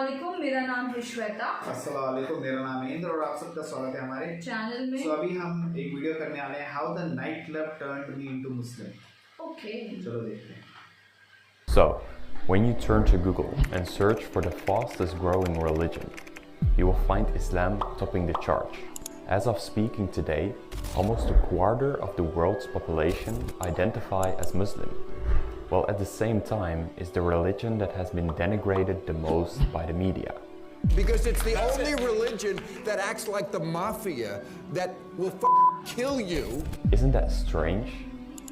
अस्सलामुअलैकुम, मेरा नाम है श्वेता। अस्सलामुअलैकुम, मेरा नाम है इंद्र और आप सबका स्वागत है हमारे चैनल में। अभी हम एक वीडियो करने वाले हैं how the night club turned me into Muslim. Okay, चलो देखते हैं। So, when you turn to Google and search for the fastest growing religion, you will find Islam topping the chart. As of speaking today, almost a quarter of the world's population identify as Muslim, while at the same time is the religion that has been denigrated the most by the media. Because it's the only religion that acts like the mafia that will kill you. Isn't that strange?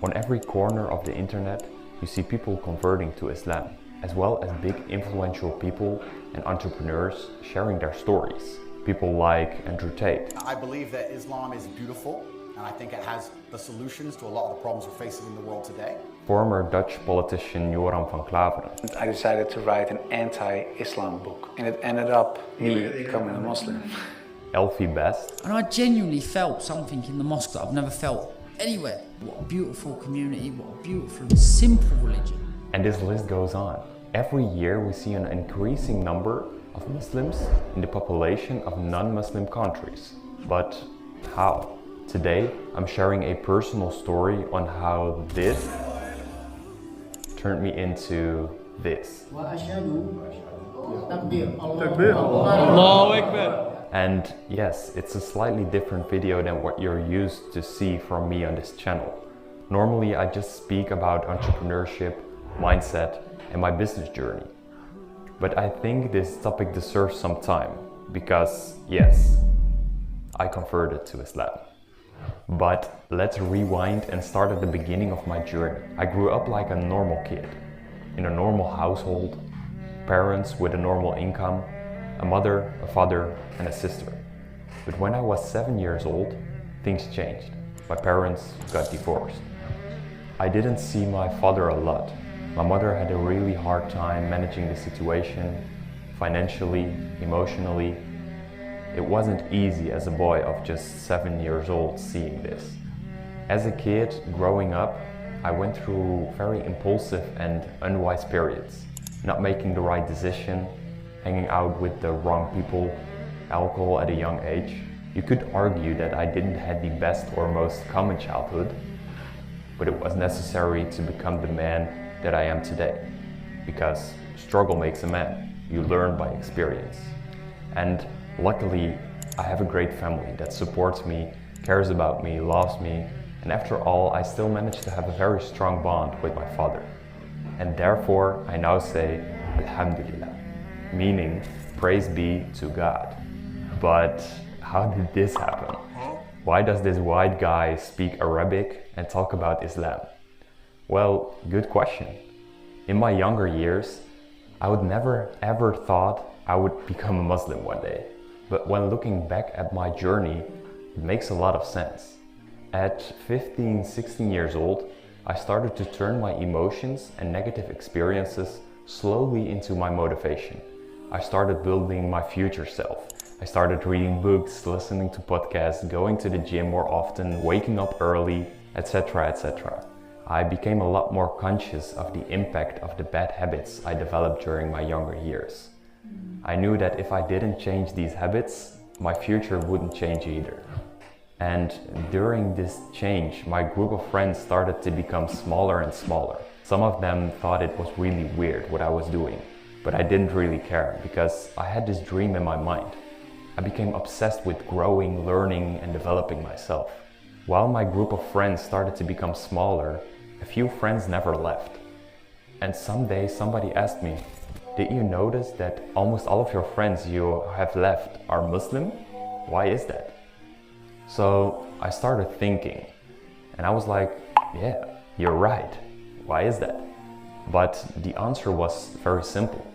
On every corner of the internet, you see people converting to Islam, as well as big influential people and entrepreneurs sharing their stories. People like Andrew Tate. I believe that Islam is beautiful, and I think it has the solutions to a lot of the problems we're facing in the world today. Former Dutch politician Joram van Klaveren. I decided to write an anti-Islam book, and it ended up me becoming a Muslim. Elfie Best. And I genuinely felt something in the mosque that I've never felt anywhere. What a beautiful community, what a beautiful and simple religion. And this list goes on. Every year we see an increasing number of Muslims in the population of non-Muslim countries. But how? Today I'm sharing a personal story on how this turned me into this. And yes, it's a slightly different video than what you're used to see from me on this channel. Normally I just speak about entrepreneurship, mindset, and my business journey. But I think this topic deserves some time because, yes, I converted to Islam. But let's rewind and start at the beginning of my journey. I grew up like a normal kid, in a normal household, parents with a normal income, a mother, a father, and a sister. But when I was 7 years old, things changed. My parents got divorced. I didn't see my father a lot. My mother had a really hard time managing the situation, financially, emotionally. It wasn't easy as a boy of just 7 years old seeing this. As a kid, growing up, I went through very impulsive and unwise periods, not making the right decision, hanging out with the wrong people, alcohol at a young age. You could argue that I didn't have the best or most common childhood, but it was necessary to become the man that I am today. Because struggle makes a man. You learn by experience. And luckily, I have a great family that supports me, cares about me, loves me, and after all, I still managed to have a very strong bond with my father. And therefore, I now say, Alhamdulillah, meaning praise be to God. But how did this happen? Why does this white guy speak Arabic and talk about Islam? Well, good question. In my younger years, I would never ever thought I would become a Muslim one day. But when looking back at my journey, it makes a lot of sense. At 15, 16 years old, I started to turn my emotions and negative experiences slowly into my motivation. I started building my future self. I started reading books, listening to podcasts, going to the gym more often, waking up early, etc., etc. I became a lot more conscious of the impact of the bad habits I developed during my younger years. I knew that if I didn't change these habits, my future wouldn't change either. And during this change, my group of friends started to become smaller and smaller. Some of them thought it was really weird what I was doing, but I didn't really care because I had this dream in my mind. I became obsessed with growing, learning, and developing myself. While my group of friends started to become smaller, a few friends never left. And someday somebody asked me, did you notice that almost all of your friends you have left are Muslim? Why is that? So I started thinking, and I was like, yeah, you're right. Why is that? But the answer was very simple.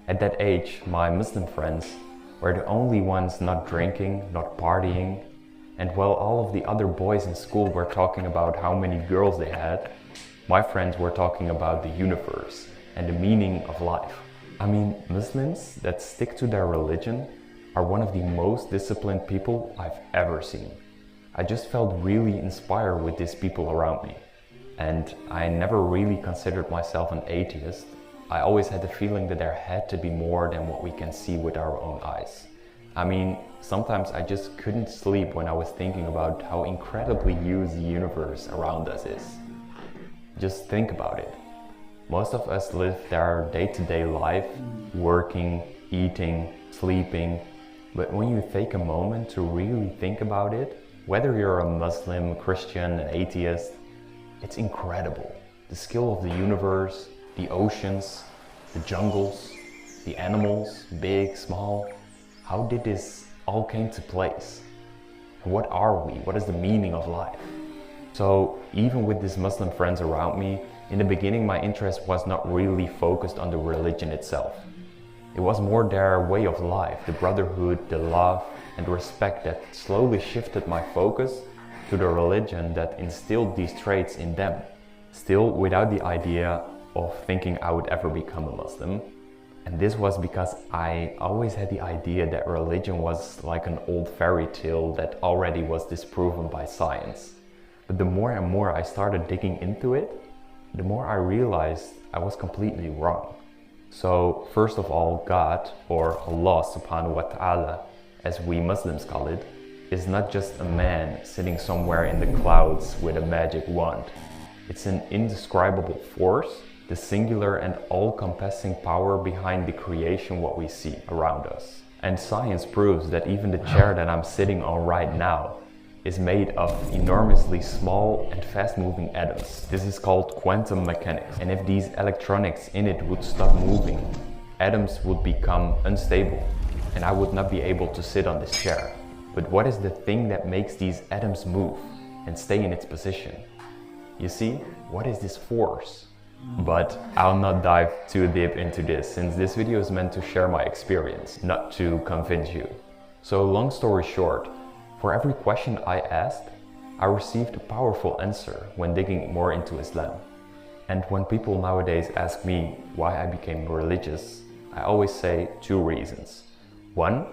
At that age, my Muslim friends were the only ones not drinking, not partying, and while all of the other boys in school were talking about how many girls they had, my friends were talking about the universe and the meaning of life. I mean, Muslims that stick to their religion are one of the most disciplined people I've ever seen. I just felt really inspired with these people around me. And I never really considered myself an atheist. I always had the feeling that there had to be more than what we can see with our own eyes. I mean, sometimes I just couldn't sleep when I was thinking about how incredibly huge the universe around us is. Just think about it. Most of us live their day-to-day life, working, eating, sleeping, but when you take a moment to really think about it, whether you're a Muslim, Christian, an atheist, it's incredible. The scale of the universe, the oceans, the jungles, the animals, big, small. How did this all came to place? And what are we? What is the meaning of life? So even with these Muslim friends around me, in the beginning my interest was not really focused on the religion itself. It was more their way of life, the brotherhood, the love and respect that slowly shifted my focus to the religion that instilled these traits in them. Still without the idea of thinking I would ever become a Muslim. And this was because I always had the idea that religion was like an old fairy tale that already was disproven by science. But the more and more I started digging into it, the more I realized I was completely wrong. So first of all, God, or Allah subhanahu wa ta'ala, as we Muslims call it, is not just a man sitting somewhere in the clouds with a magic wand. It's an indescribable force, the singular and all-encompassing power behind the creation what we see around us. And science proves that even the chair that I'm sitting on right now is made of enormously small and fast-moving atoms. This is called quantum mechanics. And if these electronics in it would stop moving, atoms would become unstable and I would not be able to sit on this chair. But what is the thing that makes these atoms move and stay in its position? You see, what is this force? But I'll not dive too deep into this, since this video is meant to share my experience, not to convince you. So long story short, for every question I asked, I received a powerful answer when digging more into Islam. And when people nowadays ask me why I became religious, I always say two reasons. One,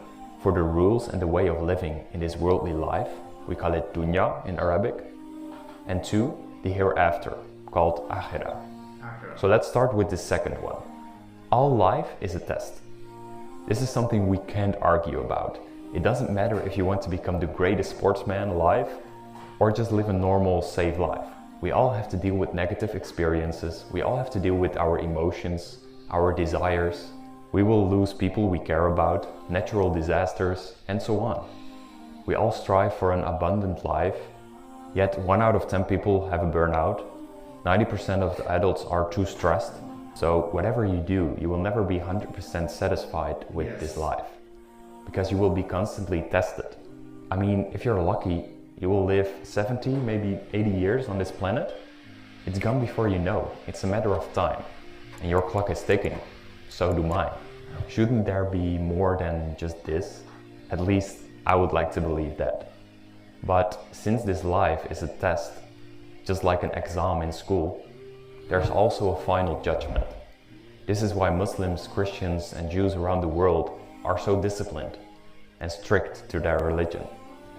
for the rules and the way of living in this worldly life, we call it dunya in Arabic. And two, the hereafter, called akhirah. So let's start with the second one. All life is a test. This is something we can't argue about. It doesn't matter if you want to become the greatest sportsman alive or just live a normal, safe life. We all have to deal with negative experiences. We all have to deal with our emotions, our desires. We will lose people we care about, natural disasters, and so on. We all strive for an abundant life, yet 1 out of 10 people have a burnout. 90% of the adults are too stressed. So whatever you do, you will never be 100% satisfied with this life, because you will be constantly tested. I mean, if you're lucky, you will live 70, maybe 80 years on this planet. It's gone before you know. It's a matter of time. And your clock is ticking. So do mine. Shouldn't there be more than just this? At least I would like to believe that. But since this life is a test, just like an exam in school, there's also a final judgment. This is why Muslims, Christians, and Jews around the world are so disciplined and strict to their religion.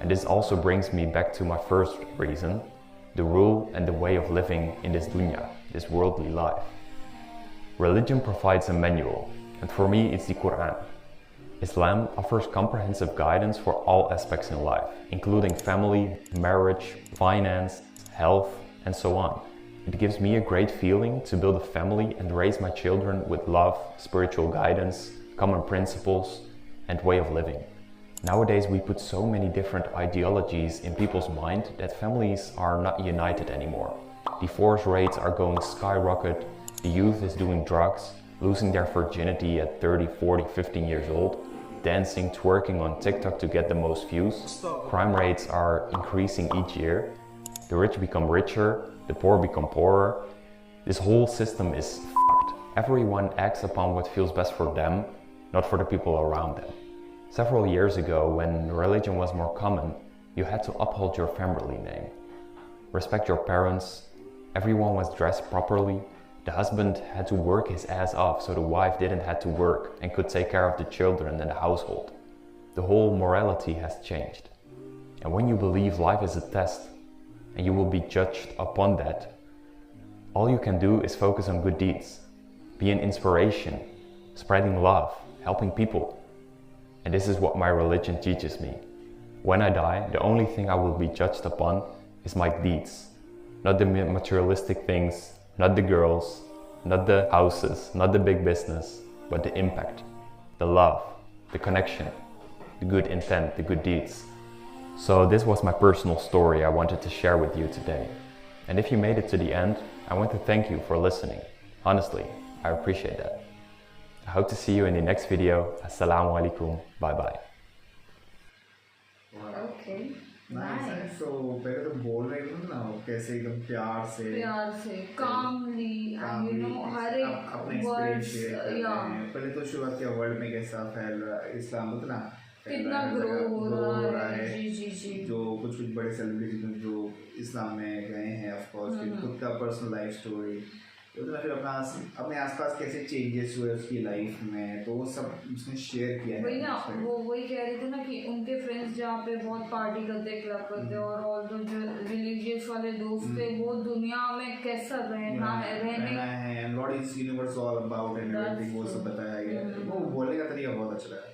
And this also brings me back to my first reason, the rule and the way of living in this dunya, this worldly life. Religion provides a manual, and for me it's the Quran. Islam offers comprehensive guidance for all aspects in life, including family, marriage, finance, health, and so on. It gives me a great feeling to build a family and raise my children with love, spiritual guidance, common principles, and way of living. Nowadays we put so many different ideologies in people's mind that families are not united anymore. Divorce rates are going skyrocket, the youth is doing drugs, losing their virginity at 30, 40, 15 years old, dancing, twerking on TikTok to get the most views. Crime rates are increasing each year. The rich become richer, the poor become poorer. This whole system is fucked. Everyone acts upon what feels best for them, not for the people around them. Several years ago, when religion was more common, you had to uphold your family name. Respect your parents, everyone was dressed properly, the husband had to work his ass off so the wife didn't have to work and could take care of the children and the household. The whole morality has changed. And when you believe life is a test, and you will be judged upon that, all you can do is focus on good deeds. be an inspiration, spreading love, helping people. And this is what my religion teaches me. When I die, the only thing I will be judged upon is my deeds. Not the materialistic things, not the girls, not the houses, not the big business, but the impact, the love, the connection, the good intent, the good deeds. So this was my personal story I wanted to share with you today. And if you made it to the end, I want to thank you for listening. Honestly, I appreciate that. I hope to see you in the next video. Assalamu alaikum. Bye bye. Okay. Nice है। Nice. तो पहले तो बोल रहे थे ना कैसे एकदम प्यार से calmly, and you know, हर एक अपने एक्सपीरियंस words, शेयर करते yeah. हैं। पहले तो शुरुआत किया वर्ल्ड में कैसा फैल रहा है इस्लाम, उतना कितना ग्रो हो रहा है। जी जो कुछ बड़े सेलिब्रिटी जो इस्लाम में गए हैं, ऑफ कोर्स खुद का पर्सनल लाइफ स्टोरी, उतना फिर अपने आसपास कैसे चेंजेस हुए उसकी लाइफ में, तो वो सब उसने शेयर किया है। वही ना, वो वही कह रहे थे ना कि उनके फ्रेंड्स जहाँ पे बहुत पार्टी करते, क्लब करते, और ऑल जो रिलीजियस वाले दोस्त थे वो दुनिया में कैसा रहना है and what is universe all about and everything, वो सब बताया गया। वो बोलने का तरीका बहुत अच्छा लगा,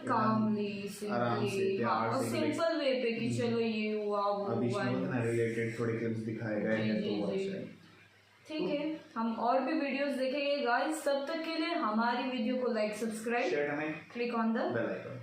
कामली, आराम से, प्यार से, सिंपल वे पे कि चलो ये हुआ वो अभी हुआ। ना रिलेटेड थोड़े क्लिप्स दिखाए गए हैं, तो वो अच्छा है। ठीक है, हम और भी वीडियोस देखेंगे गाइस। तब तक के लिए हमारी वीडियो को लाइक, सब्सक्राइब, शेयर हमें click on the bell icon.